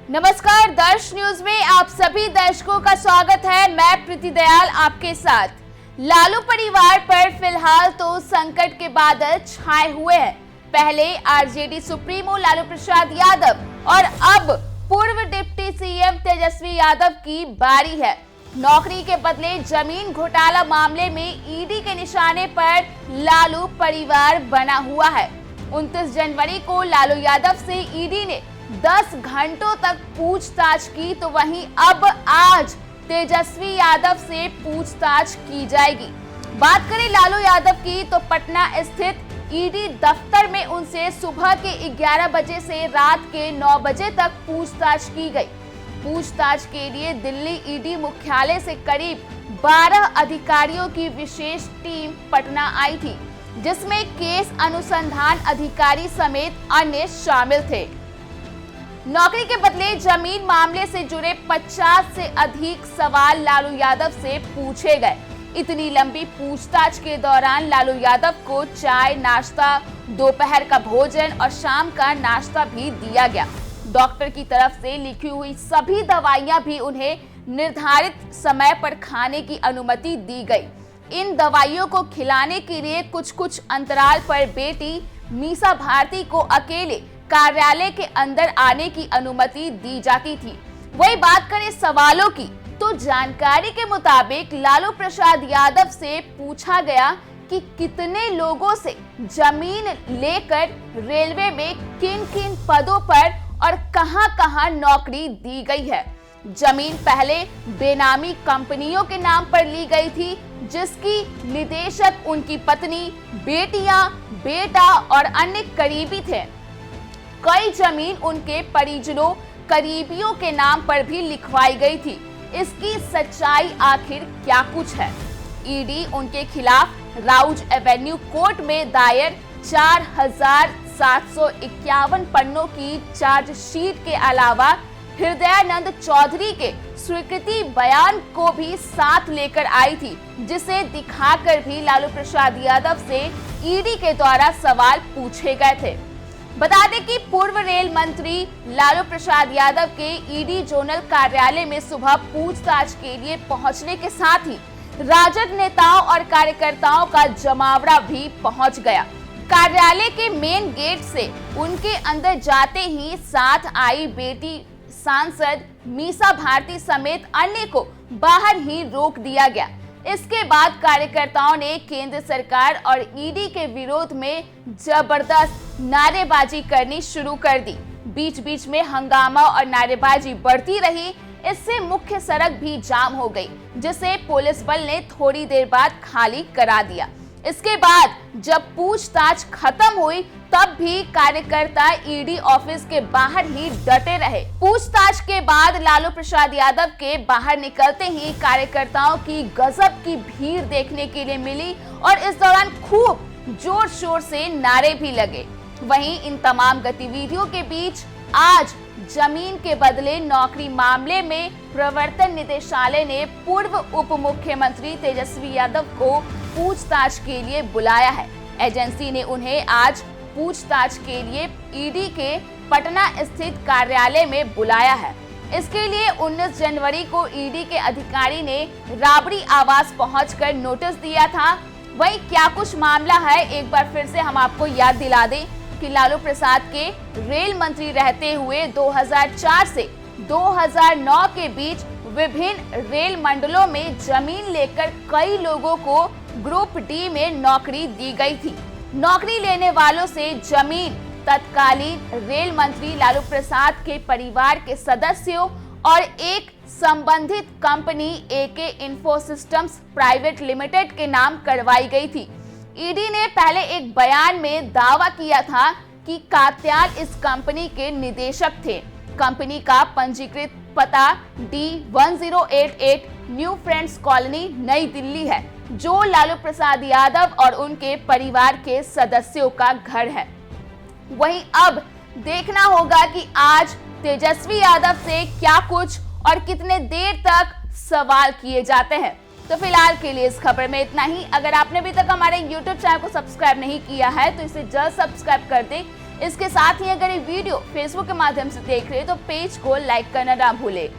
नमस्कार, दर्श न्यूज में आप सभी दर्शकों का स्वागत है। मैं प्रीति दयाल आपके साथ। लालू परिवार पर फिलहाल तो संकट के बादल छाए हुए हैं। पहले आरजेडी सुप्रीमो लालू प्रसाद यादव और अब पूर्व डिप्टी सीएम तेजस्वी यादव की बारी है। नौकरी के बदले जमीन घोटाला मामले में ईडी के निशाने पर लालू परिवार बना हुआ है। 29 जनवरी को लालू यादव से ईडी ने 10 घंटों तक पूछताछ की, तो वहीं अब आज तेजस्वी यादव से पूछताछ की जाएगी। बात करें लालू यादव की तो पटना स्थित ईडी दफ्तर में उनसे सुबह के 11 बजे से रात के 9 बजे तक पूछताछ की गई। पूछताछ के लिए दिल्ली ईडी मुख्यालय से करीब 12 अधिकारियों की विशेष टीम पटना आई थी, जिसमें केस अनुसंधान अधिकारी समेत अन्य शामिल थे। नौकरी के बदले जमीन मामले से जुड़े 50 से अधिक सवाल लालू यादव से पूछे गए। इतनी लंबी पूछताछ के दौरान लालू यादव को चाय, नाश्ता, दोपहर का भोजन और शाम का नाश्ता भी दिया गया। डॉक्टर की तरफ से लिखी हुई सभी दवाइयां भी उन्हें निर्धारित समय पर खाने की अनुमति दी गई। इन दवाइयों को खिलाने के लिए कुछ अंतराल पर बेटी मीसा भारती को अकेले कार्यालय के अंदर आने की अनुमति दी जाती थी। वही बात करें सवालों की तो जानकारी के मुताबिक लालू प्रसाद यादव से पूछा गया कि कितने लोगों से जमीन लेकर रेलवे में किन पदों पर और कहां नौकरी दी गई है। जमीन पहले बेनामी कंपनियों के नाम पर ली गई थी, जिसकी निदेशक उनकी पत्नी, बेटियां, बेटा और अन्य करीबी थे। कई जमीन उनके परिजनों, करीबियों के नाम पर भी लिखवाई गई थी। इसकी सच्चाई आखिर क्या कुछ है? ईडी उनके खिलाफ राउज एवेन्यू कोर्ट में दायर 4751 पन्नों की चार्जशीट के अलावा हृदयानंद चौधरी के स्वीकृति बयान को भी साथ लेकर आई थी, जिसे दिखाकर भी लालू प्रसाद यादव से ईडी के द्वारा सवाल पूछे गए थे। बता दें कि पूर्व रेल मंत्री लालू प्रसाद यादव के ईडी जोनल कार्यालय में सुबह पूछताछ के लिए पहुंचने के साथ ही राजद नेताओं और कार्यकर्ताओं का जमावड़ा भी पहुंच गया। कार्यालय के मेन गेट से उनके अंदर जाते ही साथ आई बेटी सांसद मीसा भारती समेत अन्य को बाहर ही रोक दिया गया। इसके बाद कार्यकर्ताओं ने केंद्र सरकार और ईडी के विरोध में जबरदस्त नारेबाजी करनी शुरू कर दी। बीच में हंगामा और नारेबाजी बढ़ती रही। इससे मुख्य सड़क भी जाम हो गई, जिसे पुलिस बल ने थोड़ी देर बाद खाली करा दिया। इसके बाद जब पूछताछ खत्म हुई, तब भी कार्यकर्ता ईडी ऑफिस के बाहर ही डटे रहे। पूछताछ के बाद लालू प्रसाद यादव के बाहर निकलते ही कार्यकर्ताओं की गजब की भीड़ देखने के लिए मिली और इस दौरान खूब जोर शोर से नारे भी लगे। वहीं इन तमाम गतिविधियों के बीच आज जमीन के बदले नौकरी मामले में प्रवर्तन निदेशालय ने पूर्व उप मुख्यमंत्री तेजस्वी यादव को पूछताछ के लिए बुलाया है। एजेंसी ने उन्हें आज पूछताछ के लिए ईडी के पटना स्थित कार्यालय में बुलाया है। इसके लिए 19 जनवरी को ईडी के अधिकारी ने राबड़ी आवास पहुंचकर नोटिस दिया था। वही क्या कुछ मामला है, एक बार फिर से हम आपको याद दिला दें कि लालू प्रसाद के रेल मंत्री रहते हुए 2004 से 2009 के बीच विभिन्न रेल मंडलों में जमीन लेकर कई लोगों को ग्रुप डी में नौकरी दी गई थी। नौकरी लेने वालों से जमीन तत्कालीन रेल मंत्री लालू प्रसाद के परिवार के सदस्यों और एक संबंधित कंपनी एके इन्फो सिस्टम्स प्राइवेट लिमिटेड के नाम करवाई गई थी। ईडी ने पहले एक बयान में दावा किया था कि कात्याल इस कंपनी के निदेशक थे। कंपनी का पंजीकृत पता D1088 न्यू फ्रेंड्स कॉलोनी, नई दिल्ली है, जो लालू प्रसाद यादव और उनके परिवार के सदस्यों का घर है। वहीं अब देखना होगा कि आज तेजस्वी यादव से क्या कुछ और कितने देर तक सवाल किए जाते हैं। तो फिलहाल के लिए इस खबर में इतना ही। अगर आपने अभी तक हमारे YouTube चैनल को सब्सक्राइब नहीं किया है तो इसे जल्द सब्सक्राइब कर दें, इसके साथ ही अगर ये वीडियो फेसबुक के माध्यम से देख रहे हैं तो पेज को लाइक करना ना भूले।